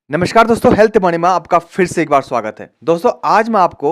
नमस्कार दोस्तों, health morning में आपका फिर से एक बार स्वागत है। दोस्तों आज मैं आपको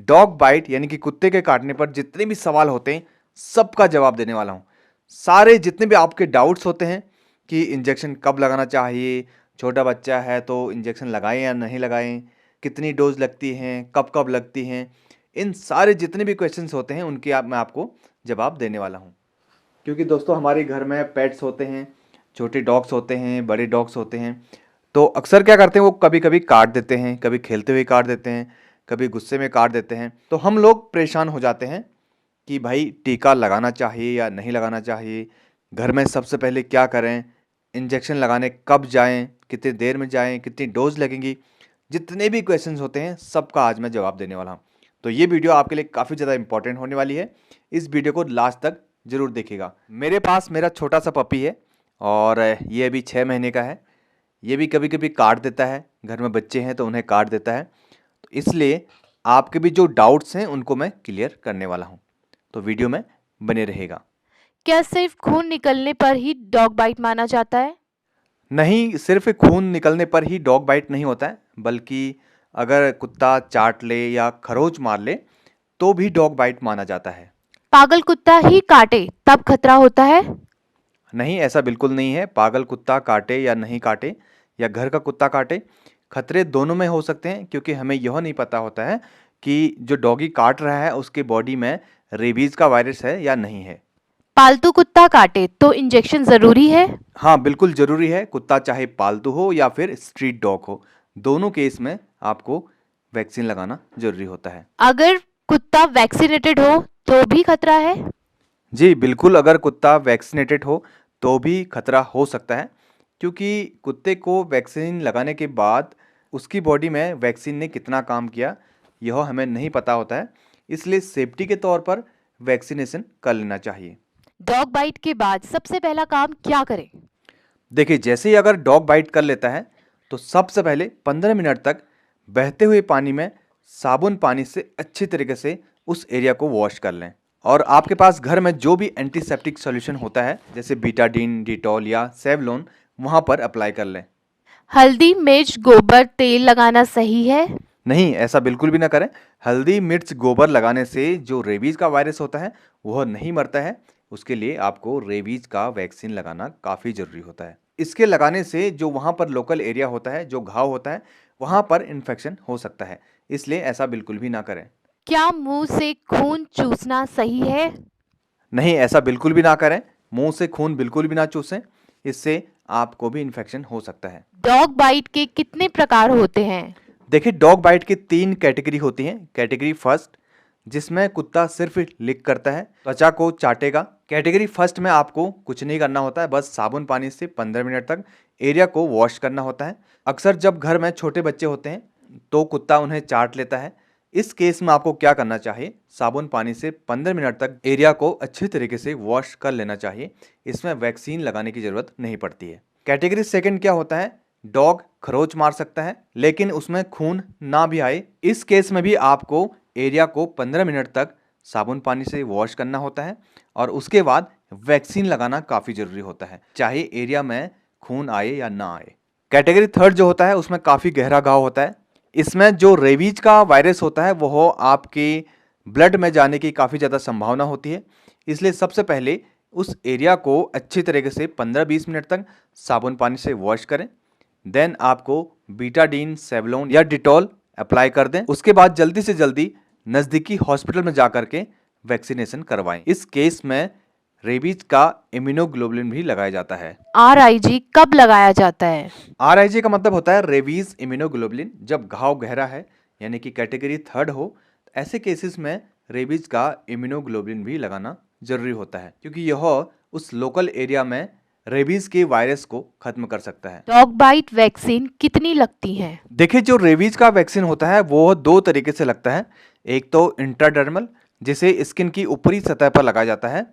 डॉग बाइट यानी कि कुत्ते के काटने पर जितने भी सवाल होते हैं सबका जवाब देने वाला हूं। सारे जितने भी आपके डाउट्स होते हैं कि इंजेक्शन कब लगाना चाहिए, छोटा बच्चा है तो इंजेक्शन लगाएं या नहीं लगाएं, कितनी डोज लगती हैं, कब कब लगती हैं, इन सारे जितने भी क्वेश्चंस होते हैं उनके मैं आपको जवाब देने वाला हूँ। क्योंकि दोस्तों हमारे घर में पेट्स होते हैं, छोटे डॉग्स होते हैं, बड़े डॉग्स होते हैं। तो अक्सर क्या करते हैं, वो कभी कभी काट देते हैं, कभी खेलते हुए काट देते हैं, कभी गुस्से में काट देते हैं। तो हम लोग परेशान हो जाते हैं कि भाई टीका लगाना चाहिए या नहीं लगाना चाहिए, घर में सबसे पहले क्या करें, इंजेक्शन लगाने कब जाएं, कितनी देर में जाएं, कितनी डोज लगेंगी। जितने भी क्वेश्चंस होते हैं सबका आज मैं जवाब देने वाला हूँ। तो ये वीडियो आपके लिए काफ़ी ज़्यादा इंपॉर्टेंट होने वाली है। इस वीडियो को लास्ट तक ज़रूर देखिएगा। मेरे पास मेरा छोटा सा पपी है और ये अभी 6 महीने का है। ये भी कभी कभी काट देता है, घर में बच्चे हैं तो उन्हें काट देता है। तो इसलिए आपके भी जो डाउट्स हैं उनको मैं क्लियर करने वाला हूँ। तो वीडियो में बने रहेगा। क्या सिर्फ खून निकलने पर ही डॉग बाइट माना जाता है? नहीं, सिर्फ खून निकलने पर ही डॉग बाइट नहीं होता है, बल्कि अगर कुत्ता चाट ले या खरोच मार ले तो भी डॉग बाइट माना जाता है। पागल कुत्ता ही काटे तब खतरा होता है? नहीं, ऐसा बिल्कुल नहीं है। पागल कुत्ता काटे या नहीं काटे या घर का कुत्ता काटे, खतरे दोनों में हो सकते हैं, क्योंकि हमें यह नहीं पता होता है कि जो डॉगी काट रहा है उसके बॉडी में रेबीज का वायरस है या नहीं है। पालतू कुत्ता काटे तो इंजेक्शन जरूरी है? हाँ, बिल्कुल ज़रूरी है। कुत्ता चाहे पालतू हो या फिर स्ट्रीट डॉग हो, दोनों केस में आपको वैक्सीन लगाना ज़रूरी होता है। अगर कुत्ता वैक्सीनेटेड हो तो भी खतरा है? जी बिल्कुल, अगर कुत्ता वैक्सीनेटेड हो तो भी खतरा हो सकता है, क्योंकि कुत्ते को वैक्सीन लगाने के बाद उसकी बॉडी में वैक्सीन ने कितना काम किया यह हमें नहीं पता होता है। इसलिए सेफ्टी के तौर पर वैक्सीनेशन कर लेना चाहिए। डॉग बाइट के बाद सबसे पहला काम क्या करें? देखिए, जैसे ही अगर डॉग बाइट कर लेता है तो सबसे पहले 15 मिनट तक बहते हुए पानी में साबुन पानी से अच्छी तरीके से उस एरिया को वॉश कर लें। और आपके पास घर में जो भी एंटीसेप्टिक सॉल्यूशन होता है जैसे बीटाडीन, डिटॉल या सेवलोन, वहाँ पर अप्लाई कर लें। हल्दी मिर्च गोबर तेल लगाना सही है? नहीं, ऐसा बिल्कुल भी ना करें। हल्दी मिर्च गोबर लगाने से जो रेबीज का वायरस होता है वह नहीं मरता है। उसके लिए आपको रेबीज का वैक्सीन लगाना काफ़ी ज़रूरी होता है। इसके लगाने से जो वहाँ पर लोकल एरिया होता है, जो घाव होता है, वहाँ पर इन्फेक्शन हो सकता है। इसलिए ऐसा बिल्कुल भी ना करें। क्या मुंह से खून चूसना सही है? नहीं, ऐसा बिल्कुल भी ना करें। मुंह से खून बिल्कुल भी ना चूसें, इससे आपको भी इन्फेक्शन हो सकता है। डॉग बाइट के कितने प्रकार होते हैं? देखिए, डॉग बाइट की 3 कैटेगरी होती हैं। कैटेगरी फर्स्ट, जिसमें कुत्ता सिर्फ लिक करता है, त्वचा को चाटेगा। कैटेगरी फर्स्ट में आपको कुछ नहीं करना होता है, बस साबुन पानी से 15 मिनट तक एरिया को वॉश करना होता है। अक्सर जब घर में छोटे बच्चे होते हैं तो कुत्ता उन्हें चाट लेता है। इस केस में आपको क्या करना चाहिए, साबुन पानी से 15 मिनट तक एरिया को अच्छी तरीके से वॉश कर लेना चाहिए। इसमें वैक्सीन लगाने की ज़रूरत नहीं पड़ती है। कैटेगरी सेकंड क्या होता है, डॉग खरोच मार सकता है लेकिन उसमें खून ना भी आए। इस केस में भी आपको एरिया को 15 मिनट तक साबुन पानी से वॉश करना होता है और उसके बाद वैक्सीन लगाना काफ़ी ज़रूरी होता है, चाहे एरिया में खून आए या ना आए। कैटेगरी थर्ड जो होता है उसमें काफ़ी गहरा घाव होता है। इसमें जो रेबीज का वायरस होता है वो आपके ब्लड में जाने की काफ़ी ज़्यादा संभावना होती है। इसलिए सबसे पहले उस एरिया को अच्छी तरीके से 15-20 मिनट तक साबुन पानी से वॉश करें। देन आपको बीटाडीन, सेवलोन या डिटॉल अप्लाई कर दें। उसके बाद जल्दी से जल्दी नज़दीकी हॉस्पिटल में जा के वैक्सीनेशन करवाएं। इस केस में रेबीज का इम्यूनोग्लोबुलिन भी लगाया जाता है। आरआईजी कब लगाया जाता है? आरआईजी का मतलब होता है रेबीज इम्यूनोग्लोबुलिन। जब घाव गहरा है यानी कि कैटेगरी थर्ड हो, ऐसे केसेस में रेबीज का इम्यूनोग्लोबुलिन भी लगाना जरूरी होता है, क्योंकि यह उस लोकल एरिया में रेबीज के वायरस को खत्म कर सकता है। डॉग बाइट वैक्सीन कितनी लगती है? देखिए, जो रेबीज का वैक्सीन होता है वो 2 तरीके से लगता है। एक तो इंट्राडर्मल, जिसे स्किन की ऊपरी सतह पर लगाया जाता है,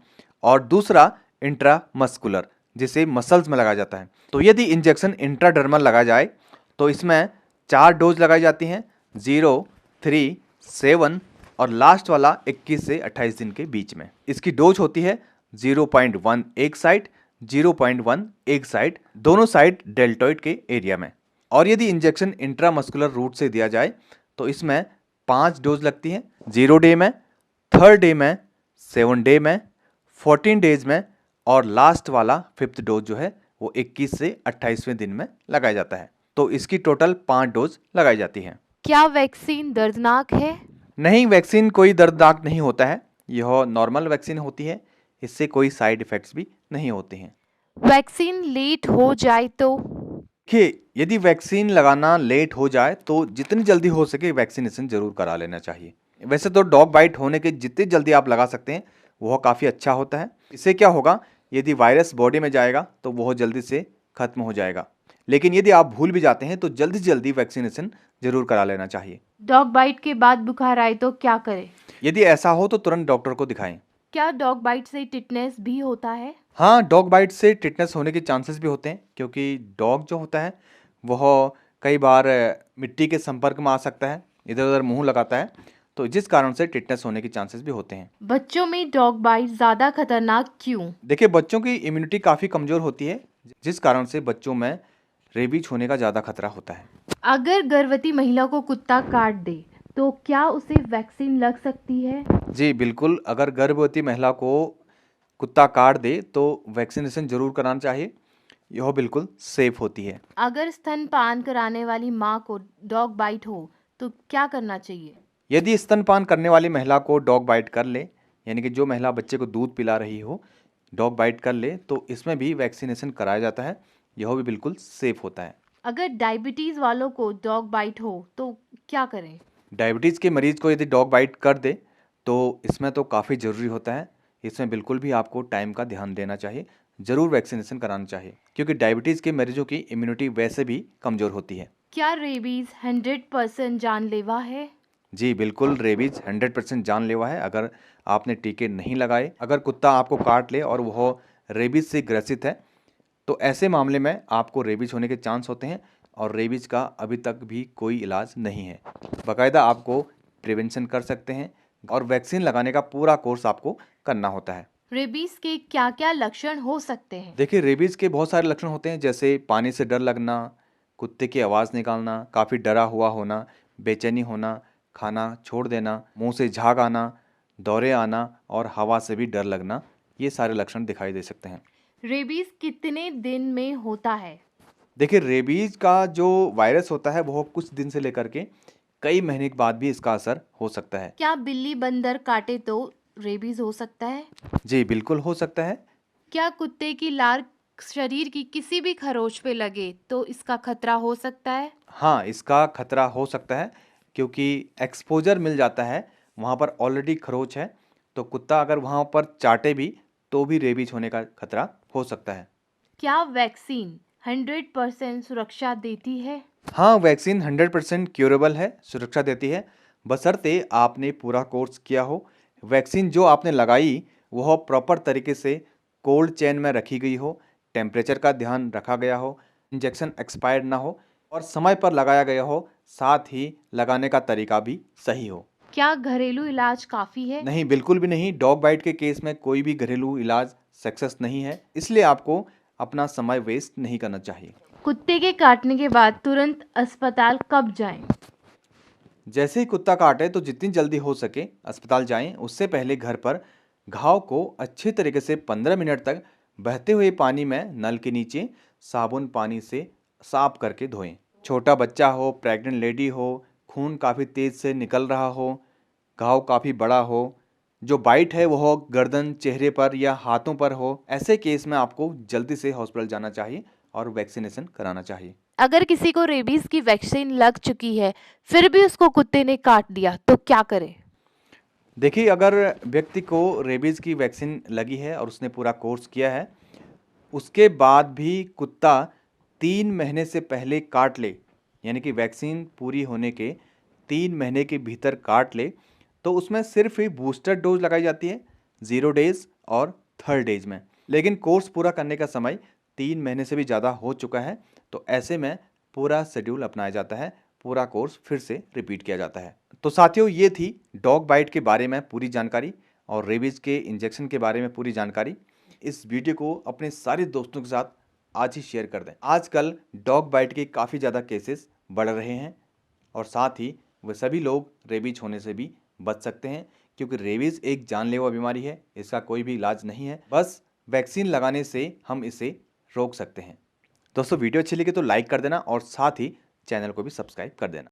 और दूसरा इंट्रामस्कुलर, जिसे मसल्स में लगाया जाता है। तो यदि इंजेक्शन इंट्राडर्मल लगाया जाए तो इसमें 4 डोज लगाई जाती हैं, 0, 3, 7 और लास्ट वाला 21 से 28 दिन के बीच में। इसकी डोज होती है 0.1 एक साइड, 0.1 एक साइड, दोनों साइड डेल्टॉइड के एरिया में। और यदि इंजेक्शन इंट्रामस्कुलर रूट से दिया जाए तो इसमें 5 डोज लगती हैं, 0 डे में, 3rd डे में, 7 डे में, 14 डेज में और लास्ट वाला 5th डोज जो है वो 21 से 28वें दिन में लगाया जाता है। तो इसकी टोटल 5 डोज लगाई जाती हैं। क्या वैक्सीन दर्दनाक है? नहीं, वैक्सीन कोई दर्दनाक नहीं होता है, यह नॉर्मल वैक्सीन होती है, इससे कोई साइड इफ़ेक्ट्स भी नहीं होते हैं। वैक्सीन लेट हो जाए तो? देखिए, यदि वैक्सीन लगाना लेट हो जाए तो जितनी जल्दी हो सके वैक्सीनेशन जरूर करा लेना चाहिए। वैसे तो डॉग बाइट होने के जितनी जल्दी आप लगा सकते हैं वह काफ़ी अच्छा होता है। इससे क्या होगा, यदि वायरस बॉडी में जाएगा तो वह जल्दी से खत्म हो जाएगा। लेकिन यदि आप भूल भी जाते हैं तो जल्दी से जल्दी वैक्सीनेशन जरूर करा लेना चाहिए। डॉग बाइट के बाद बुखार आए तो क्या करें? यदि ऐसा हो तो तुरंत डॉक्टर को दिखाएं। क्या डॉग बाइट से टिटनेस भी होता है? हाँ, डॉग बाइट से टिटनेस होने के चांसेस भी होते हैं, क्योंकि डॉग जो होता है वह कई बार मिट्टी के संपर्क में आ सकता है, इधर उधर मुंह लगाता है, तो जिस कारण से टिटनेस होने के चांसेस भी होते हैं। बच्चों में डॉग बाइट ज़्यादा खतरनाक क्यों? देखिए, बच्चों की इम्यूनिटी काफ़ी कमज़ोर होती है, जिस कारण से बच्चों में रेबीज होने का ज़्यादा खतरा होता है। अगर गर्भवती महिला को कुत्ता काट दे तो क्या उसे वैक्सीन लग सकती है? जी बिल्कुल, अगर गर्भवती महिला को कुत्ता काट दे तो वैक्सीनेशन जरूर कराना चाहिए, यह बिल्कुल सेफ होती है। अगर स्तनपान कराने वाली माँ को डॉग बाइट हो तो क्या करना चाहिए? यदि स्तनपान करने वाली महिला को डॉग बाइट कर ले, यानी कि जो महिला बच्चे को दूध पिला रही हो डॉग बाइट कर ले, तो इसमें भी वैक्सीनेशन कराया जाता है, यह भी बिल्कुल सेफ होता है। अगर डायबिटीज़ वालों को डॉग बाइट हो तो क्या करें? डायबिटीज़ के मरीज को यदि डॉग बाइट कर दे तो इसमें तो काफ़ी ज़रूरी होता है, इसमें बिल्कुल भी आपको टाइम का ध्यान देना चाहिए, ज़रूर वैक्सीनेशन कराना चाहिए, क्योंकि डायबिटीज़ के मरीजों की इम्यूनिटी वैसे भी कमज़ोर होती है। क्या रेबीज 100% जानलेवा है? जी बिल्कुल, रेबीज 100% जानलेवा है अगर आपने टीके नहीं लगाए। अगर कुत्ता आपको काट ले और वह रेबीज से ग्रसित है तो ऐसे मामले में आपको रेबीज होने के चांस होते हैं, और रेबीज का अभी तक भी कोई इलाज नहीं है। बाकायदा आपको प्रिवेंशन कर सकते हैं और वैक्सीन लगाने का पूरा कोर्स आपको करना होता है। रेबीज के क्या क्या लक्षण हो सकते हैं? देखिए, रेबीज के बहुत सारे लक्षण होते हैं, जैसे पानी से डर लगना, कुत्ते की आवाज़ निकालना, काफ़ी डरा हुआ होना, बेचैनी होना, खाना छोड़ देना, मुंह से झाग आना, दौरे आना और हवा से भी डर लगना, ये सारे लक्षण दिखाई दे सकते हैं। रेबीज कितने दिन में होता है? देखिए, रेबीज का जो वायरस होता है वो कुछ दिन से लेकर के कई महीने के बाद भी इसका असर हो सकता है। क्या बिल्ली बंदर काटे तो रेबीज हो सकता है? जी बिल्कुल हो सकता है। क्या कुत्ते की लार शरीर की किसी भी खरोच पे लगे तो इसका खतरा हो सकता है? हाँ, इसका खतरा हो सकता है, क्योंकि एक्सपोजर मिल जाता है, वहाँ पर ऑलरेडी खरोच है, तो कुत्ता अगर वहाँ पर चाटे भी तो भी रेबीज होने का खतरा हो सकता है। क्या वैक्सीन 100% सुरक्षा देती है? हाँ, वैक्सीन 100% क्यूरेबल है, सुरक्षा देती है, बशर्ते आपने पूरा कोर्स किया हो। वैक्सीन जो आपने लगाई वह प्रॉपर तरीके से कोल्ड चेन में रखी गई हो, टेम्परेचर का ध्यान रखा गया हो, इंजेक्शन एक्सपायर्ड ना हो और समय पर लगाया गया हो, साथ ही लगाने का तरीका भी सही हो। क्या घरेलू इलाज काफ़ी है? नहीं, बिल्कुल भी नहीं, डॉग बाइट के केस में कोई भी घरेलू इलाज सक्सेस नहीं है, इसलिए आपको अपना समय वेस्ट नहीं करना चाहिए। कुत्ते के काटने के बाद तुरंत अस्पताल कब जाएं? जैसे ही कुत्ता काटे तो जितनी जल्दी हो सके अस्पताल जाएं, उससे पहले घर पर घाव को अच्छे तरीके से 15 मिनट तक बहते हुए पानी में नल के नीचे साबुन पानी से साफ करके धोएं। छोटा बच्चा हो, प्रेग्नेंट लेडी हो, खून काफ़ी तेज़ से निकल रहा हो, घाव काफ़ी बड़ा हो, जो बाइट है वह गर्दन, चेहरे पर या हाथों पर हो, ऐसे केस में आपको जल्दी से हॉस्पिटल जाना चाहिए और वैक्सीनेशन कराना चाहिए। अगर किसी को रेबीज की वैक्सीन लग चुकी है फिर भी उसको कुत्ते ने काट दिया तो क्या करें? देखिए, अगर व्यक्ति को रेबीज़ की वैक्सीन लगी है और उसने पूरा कोर्स किया है, उसके बाद भी कुत्ता 3 महीने से पहले काट ले, यानी कि वैक्सीन पूरी होने के 3 महीने के भीतर काट ले, तो उसमें सिर्फ ही बूस्टर डोज लगाई जाती है 0 डेज और 3rd डेज में। लेकिन कोर्स पूरा करने का समय 3 महीने से भी ज़्यादा हो चुका है, तो ऐसे में पूरा शेड्यूल अपनाया जाता है, पूरा कोर्स फिर से रिपीट किया जाता है। तो साथियों, ये थी डॉग बाइट के बारे में पूरी जानकारी और रेबीज़ के इंजेक्शन के बारे में पूरी जानकारी। इस वीडियो को अपने सारे दोस्तों के साथ आज ही शेयर कर दें। आजकल डॉग बाइट के काफ़ी ज़्यादा केसेस बढ़ रहे हैं और साथ ही वे सभी लोग रेबीज होने से भी बच सकते हैं, क्योंकि रेबीज एक जानलेवा बीमारी है, इसका कोई भी इलाज नहीं है, बस वैक्सीन लगाने से हम इसे रोक सकते हैं। दोस्तों वीडियो अच्छी लगी तो लाइक कर देना और साथ ही चैनल को भी सब्सक्राइब कर देना।